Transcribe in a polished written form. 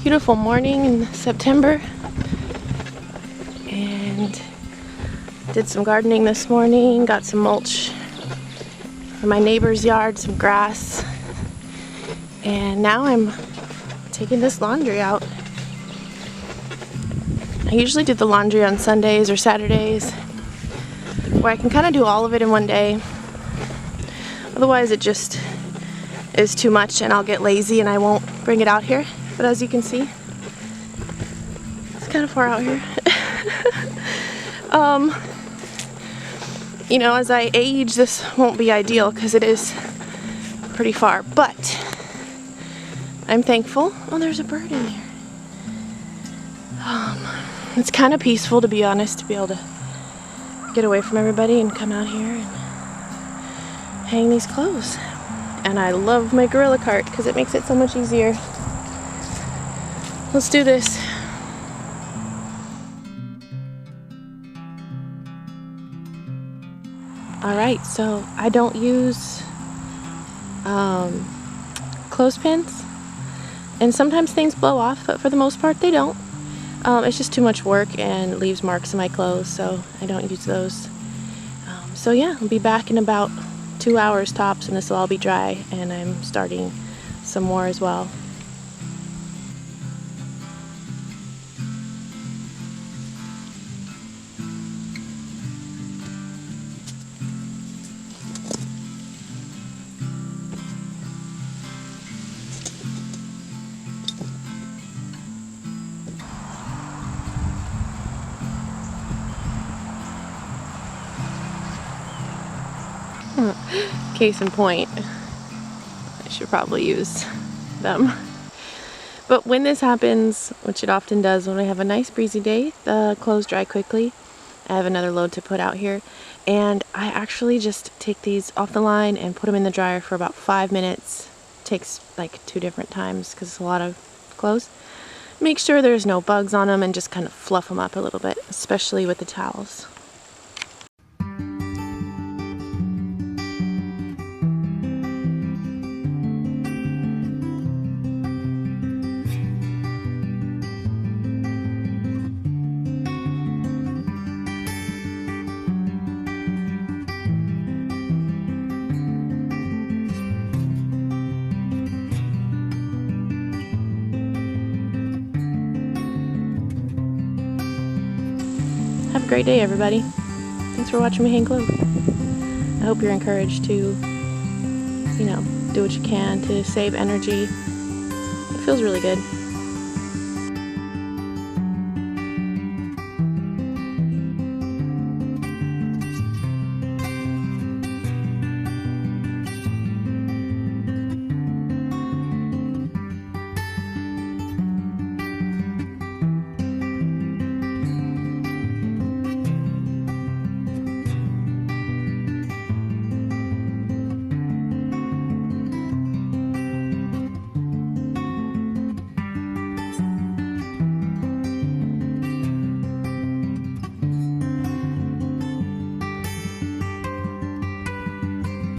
beautiful morning in September, and did some gardening this morning, got some mulch for my neighbor's yard, some grass, and now I'm taking this laundry out. I usually do the laundry on Sundays or Saturdays where I can kind of do all of it in one day. Otherwise it just is too much and I'll get lazy and I won't bring it out here. But as you can see, it's kind of far out here. You know, as I age, this won't be ideal because it is pretty far, but I'm thankful. Oh, there's a bird in here. It's kind of peaceful, to be honest, to be able to get away from everybody and come out here and hang these clothes. And I love my gorilla cart because it makes it so much easier. Let's do this. Alright, so I don't use clothespins, and sometimes things blow off, but for the most part they don't. It's just too much work and leaves marks in my clothes, so I don't use those. So yeah, I'll be back in about 2 hours tops, and this will all be dry, and I'm starting some more as well. Case in point, I should probably use them. But when this happens, which it often does when I have a nice breezy day, the clothes dry quickly. I have another load to put out here, and I actually just take these off the line and put them in the dryer for about 5 minutes. Takes like 2 different times because it's a lot of clothes. Make sure there's no bugs on them and just kind of fluff them up a little bit, especially with the towels. Have a great day, everybody. Thanks for watching me hang clothes. I hope you're encouraged to, you know, do what you can to save energy. It feels really good.